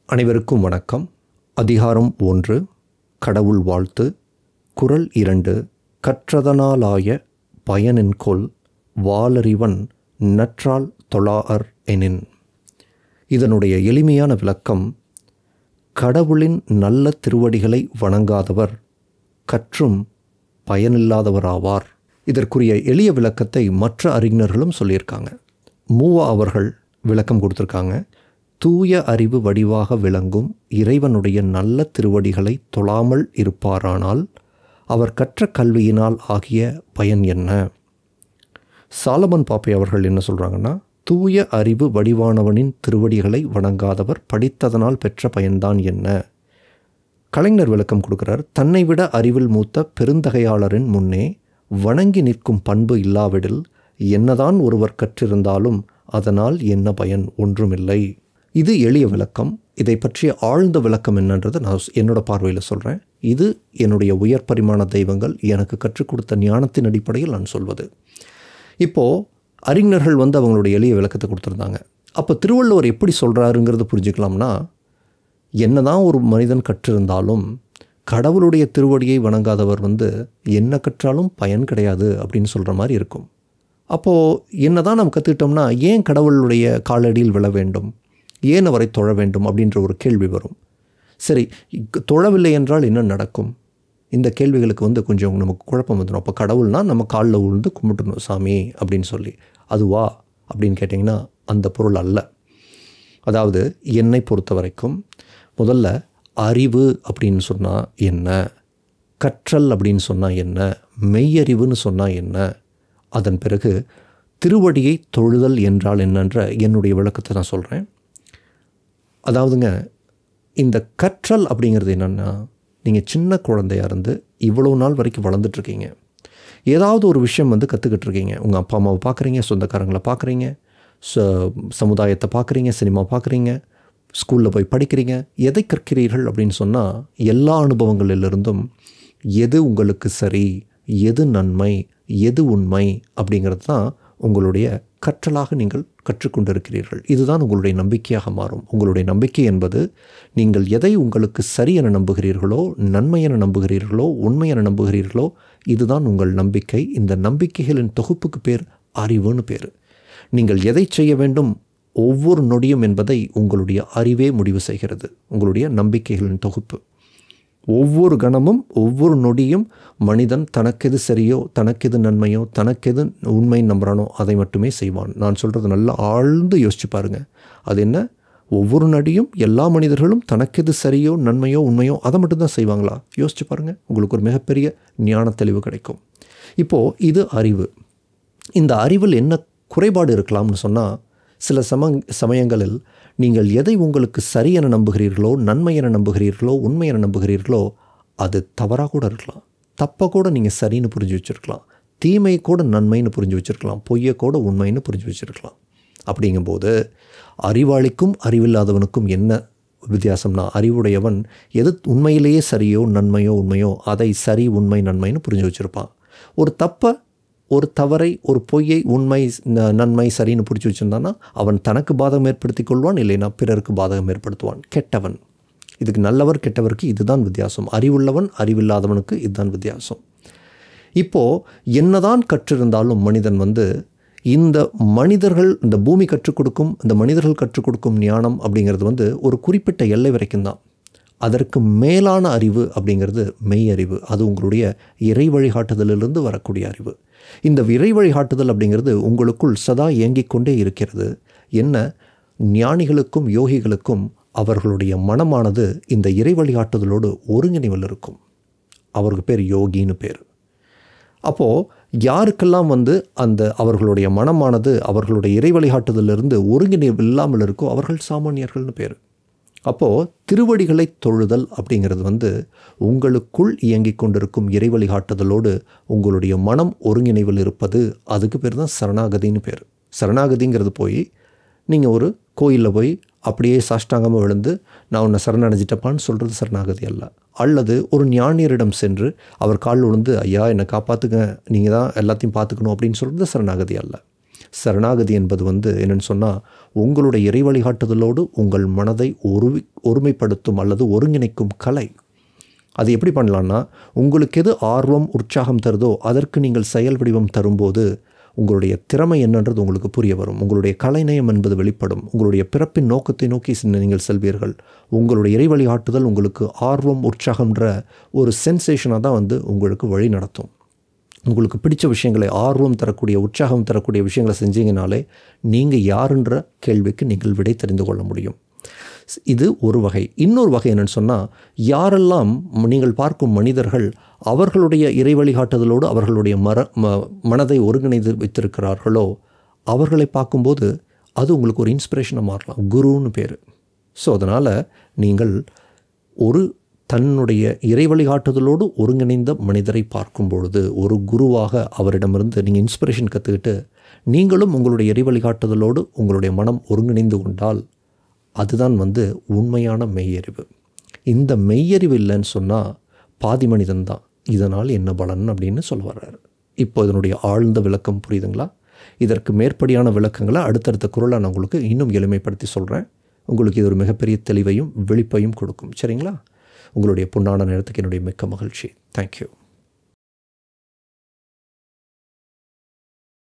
அனைவருக்கும் வணக்கம். அதிகாரம் 1 கடவுள் வாழ்த்து. குறள் 2 கற்றதனாலாய பயனென்கொல் வாளறிவன் நற்றால் தொழாஅர் எனின். இதனுடைய எளிமையான விளக்கம், கடவுளின் நல்ல திருவடிகளை வணங்காதவர் கற்றும் பயனில்லாதவராவார். இதற்குரிய எளிய விளக்கத்தை மற்ற அறிஞர்களும் சொல்லியிருக்காங்க. மூவா அவர்கள் விளக்கம் கொடுத்துருக்காங்க. தூய அறிவு வடிவாக விளங்கும் இறைவனுடைய நல்ல திருவடிகளை தொழாமல் இருப்பாரானால் அவர் கற்ற கல்வியினால் ஆகிய பயன் என்ன? சாலமன் பாப்பை அவர்கள் என்ன சொல்கிறாங்கன்னா, தூய அறிவு வடிவானவனின் திருவடிகளை வணங்காதவர் படித்ததனால் பெற்ற பயன்தான் என்ன? கலைஞர் விளக்கம் கொடுக்கிறார். தன்னை விட அறிவில் மூத்த பெருந்தகையாளரின் முன்னே வணங்கி நிற்கும் பண்பு இல்லாவிடில் என்னதான் ஒருவர் கற்றிருந்தாலும் அதனால் என்ன பயன்? ஒன்றுமில்லை. இது எளிய விளக்கம். இதை பற்றிய ஆழ்ந்த விளக்கம் என்னன்றது நான் என்னோட பார்வையில் சொல்கிறேன். இது என்னுடைய உயர் பரிமாண தெய்வங்கள் எனக்கு கற்றுக் கொடுத்த ஞானத்தின் அடிப்படையில் நான் சொல்வது. இப்போது அறிஞர்கள் அவங்களுடைய எளிய விளக்கத்தை கொடுத்துருந்தாங்க. அப்போ திருவள்ளுவர் எப்படி சொல்கிறாருங்கிறது புரிஞ்சுக்கலாம்னா, என்னதான் ஒரு மனிதன் கற்றிருந்தாலும் கடவுளுடைய திருவடியை வணங்காதவர் என்ன கற்றாலும் பயன் கிடையாது அப்படின்னு சொல்கிற மாதிரி இருக்கும். அப்போது என்ன தான் நம்ம கற்றுக்கிட்டோம்னா, ஏன் கடவுளுடைய காலடியில் விழ வேண்டும், ஏன் அவரை தொழ வேண்டும் அப்படின்ற ஒரு கேள்வி வரும். சரி, தொழவில்லை என்றால் என்ன நடக்கும்? இந்த கேள்விகளுக்கு கொஞ்சம் நமக்கு குழப்பம் வந்துடும். அப்போ கடவுள்னால் நம்ம காலில் விழுந்து கும்பிட்டுணும் சாமி அப்படின்னு சொல்லி, அதுவா அப்படின்னு கேட்டிங்கன்னா அந்த பொருள் அல்ல. அதாவது என்னை பொறுத்த வரைக்கும் முதல்ல அறிவு அப்படின்னு சொன்னால் என்ன, கற்றல் அப்படின்னு சொன்னால் என்ன, மெய்யறிவுன்னு சொன்னால் என்ன, அதன் பிறகு திருவடியை தொழுதல் என்றால் என்னன்ற என்னுடைய விளக்கத்தை நான் சொல்கிறேன். அதாவதுங்க, இந்த கற்றல் அப்படிங்கிறது என்னென்னா, நீங்கள் சின்ன குழந்தையாக இருந்து இவ்வளோ நாள் வரைக்கும் வளர்ந்துட்டுருக்கீங்க. ஏதாவது ஒரு விஷயம் கற்றுக்கிட்டு இருக்கீங்க. உங்கள் அப்பா அம்மாவை பார்க்குறீங்க, சொந்தக்காரங்களை பார்க்குறீங்க, சமுதாயத்தை பார்க்குறீங்க, சினிமா பார்க்குறீங்க, ஸ்கூலில் போய் படிக்கிறீங்க. எதை கற்கிறீர்கள் அப்படின்னு சொன்னால், எல்லா அனுபவங்களிலிருந்தும் எது உங்களுக்கு சரி, எது நன்மை, எது உண்மை அப்படிங்கிறது தான் உங்களுடைய கற்றலாக நீங்கள் கற்றுக்கொண்டிருக்கிறீர்கள். இதுதான் உங்களுடைய நம்பிக்கையாக மாறும். உங்களுடைய நம்பிக்கை என்பது நீங்கள் எதை உங்களுக்கு சரி என நம்புகிறீர்களோ, நன்மை என நம்புகிறீர்களோ, உண்மை என நம்புகிறீர்களோ, இதுதான் உங்கள் நம்பிக்கை. இந்த நம்பிக்கைகளின் தொகுப்புக்கு பேர் அறிவுன்னு பேர். நீங்கள் எதை செய்ய வேண்டும் ஒவ்வொரு நொடியும் என்பதை உங்களுடைய அறிவே முடிவு செய்கிறது. உங்களுடைய நம்பிக்கைகளின் தொகுப்பு. ஒவ்வொரு கணமும் ஒவ்வொரு நொடியும் மனிதன் தனக்கெது சரியோ, தனக்கெது நன்மையோ, தனக்கெது உண்மை நம்புறானோ அதை மட்டுமே செய்வான். நான் சொல்கிறது நல்லா ஆழ்ந்து யோசிச்சு பாருங்கள். அது என்ன? ஒவ்வொரு நொடியும் எல்லா மனிதர்களும் தனக்கெது சரியோ, நன்மையோ, உண்மையோ அதை மட்டும்தான் செய்வாங்களா? யோசிச்சு பாருங்கள். உங்களுக்கு ஒரு மிகப்பெரிய ஞான தெளிவு கிடைக்கும். இப்போது இது அறிவு. இந்த அறிவில் என்ன குறைபாடு இருக்கலாம்னு சொன்னால், சில சமயங்களில் நீங்கள் எதை உங்களுக்கு சரி என நம்புகிறீர்களோ, நன்மை என நம்புகிறீர்களோ, உண்மை என நம்புகிறீர்களோ, அது தவறாக கூட இருக்கலாம். தப்பை கூட நீங்கள் சரின்னு புரிஞ்சு வச்சுருக்கலாம். தீமை கூட நன்மைன்னு புரிஞ்சு வச்சுருக்கலாம். பொய்யை கூட உண்மைன்னு புரிஞ்சு வச்சுருக்கலாம். அப்படிங்கும்போது அறிவாளிக்கும் அறிவில்லாதவனுக்கும் என்ன வித்தியாசம்னா, அறிவுடையவன் எது உண்மையிலேயே சரியோ, நன்மையோ, உண்மையோ அதை சரி, உண்மை, நன்மைன்னு புரிஞ்சு வச்சுருப்பான். ஒரு தப்பை, ஒரு தவறை, ஒரு பொய்யை உண்மை, நன்மை, சரின்னு பிடிச்சி வச்சுருந்தான்னா அவன் தனக்கு பாதகம் ஏற்படுத்தி கொள்வான், இல்லைன்னா பிறருக்கு பாதகம் ஏற்படுத்துவான். கெட்டவன். இதுக்கு நல்லவர் கெட்டவருக்கு இதுதான் வித்தியாசம். அறிவுள்ளவன் அறிவில்லாதவனுக்கு இதுதான் வித்தியாசம். இப்போது என்னதான் கற்றிருந்தாலும் மனிதன் இந்த மனிதர்கள், இந்த பூமி கற்றுக் கொடுக்கும், இந்த மனிதர்கள் கற்றுக் கொடுக்கும் ஞானம் அப்படிங்கிறது ஒரு குறிப்பிட்ட எல்லை வரைக்கும் தான். அதற்கு மேலான அறிவு அப்படிங்கிறது மெய் அறிவு. அது உங்களுடைய இறை வழிகாட்டுதலிலிருந்து வரக்கூடிய அறிவு. இந்த இறை வழிகாட்டுதல் அப்படிங்கிறது உங்களுக்குள் சதா இயங்கிக் கொண்டே இருக்கிறது. என்ன? ஞானிகளுக்கும் யோகிகளுக்கும் அவர்களுடைய மனமானது இந்த இறை வழிகாட்டுதலோடு ஒருங்கிணைவில் இருக்கும். அவருக்கு பேர் யோகின்னு பேர். அப்போது யாருக்கெல்லாம் அந்த அவர்களுடைய மனமானது அவர்களுடைய இறை வழிகாட்டுதலிருந்து ஒருங்கிணைவு இல்லாமல் இருக்கோ அவர்கள் சாமானியர்கள்னு பேர். அப்போது திருவடிகளை தொழுதல் அப்படிங்கிறது உங்களுக்குள் இயங்கிக் கொண்டிருக்கும் இறை வழிகாட்டுதலோடு உங்களுடைய மனம் ஒருங்கிணைவில் இருப்பது. அதுக்கு பேர் தான் சரணாகதின்னு பேர். சரணாகதிங்கிறது போய் நீங்கள் ஒரு கோயிலில் போய் அப்படியே சாஷ்டாங்கமாக விழுந்து நான் உன்னை சரணடைஞ்சிட்டப்பான்னு சொல்கிறது சரணாகதி அல்ல. அல்லது ஒரு ஞானியரிடம் சென்று அவர் காலில் விழுந்து ஐயா என்னை காப்பாற்றுங்க, நீங்கள் தான் எல்லாத்தையும் பார்த்துக்கணும் அப்படின்னு சொல்கிறது சரணாகதி அல்ல. சரணாகதி என்பது என்னென்னு சொன்னால், உங்களுடைய இறை வழிகாட்டுதலோடு உங்கள் மனதை ஒருமைப்படுத்தும் அல்லது ஒருங்கிணைக்கும் கலை. அது எப்படி பண்ணலான்னா, உங்களுக்கு எது ஆர்வம் உற்சாகம் தருதோ அதற்கு நீங்கள் செயல் வடிவம் தரும்போது உங்களுடைய திறமை என்னன்றது உங்களுக்கு புரிய வரும். உங்களுடைய கலைநயம் என்பது வெளிப்படும். உங்களுடைய பிறப்பின் நோக்கத்தை நோக்கி நீங்கள் செல்வீர்கள். உங்களுடைய இறை வழிகாட்டுதல் உங்களுக்கு ஆர்வம் உற்சாகம்ன்ற ஒரு சென்சேஷனாக தான் உங்களுக்கு வழி நடத்தும். உங்களுக்கு பிடிச்ச விஷயங்களை, ஆர்வம் தரக்கூடிய உற்சாகம் தரக்கூடிய விஷயங்களை செஞ்சீங்கனாலே நீங்கள் யாருன்ற கேள்விக்கு நீங்கள் விடை தெரிந்து கொள்ள முடியும். இது ஒரு வகை. இன்னொரு வகை என்னென்னு சொன்னால், யாரெல்லாம் நீங்கள் பார்க்கும் மனிதர்கள் அவர்களுடைய இறை வழிகாட்டுதலோடு அவர்களுடைய மனதை ஒருங்கிணைந்து வைத்திருக்கிறார்களோ அவர்களை பார்க்கும்போது அது உங்களுக்கு ஒரு இன்ஸ்பிரேஷனாக மாறலாம். குருன்னு பேர். ஸோ அதனால் நீங்கள் ஒரு தன்னுடைய இறை வழிகாட்டுதலோடு ஒருங்கிணைந்த மனிதரை பார்க்கும் பொழுது ஒரு குருவாக அவரிடமிருந்து நீங்கள் இன்ஸ்பிரேஷன் கற்றுக்கிட்டு நீங்களும் உங்களுடைய இறை வழிகாட்டுதலோடு உங்களுடைய மனம் ஒருங்கிணைந்து கொண்டால் அதுதான் உண்மையான மெய்யறிவு. இந்த மெய்யறிவு இல்லைன்னு சொன்னால் பாதி மனிதன்தான். இதனால் என்ன பலன் அப்படின்னு சொல்ல வர்றாரு. இப்போ இதனுடைய ஆழ்ந்த விளக்கம் புரியுதுங்களா? இதற்கு மேற்படியான விளக்கங்களை அடுத்தடுத்த குரலை நான் உங்களுக்கு இன்னும் எளிமைப்படுத்தி சொல்கிறேன். உங்களுக்கு இது ஒரு மிகப்பெரிய தெளிவையும் விழிப்பையும் கொடுக்கும். சரிங்களா? உங்களுடைய பொன்னான நேரத்துக்கு என்னுடைய மிக்க மகிழ்ச்சி. தேங்க்யூ.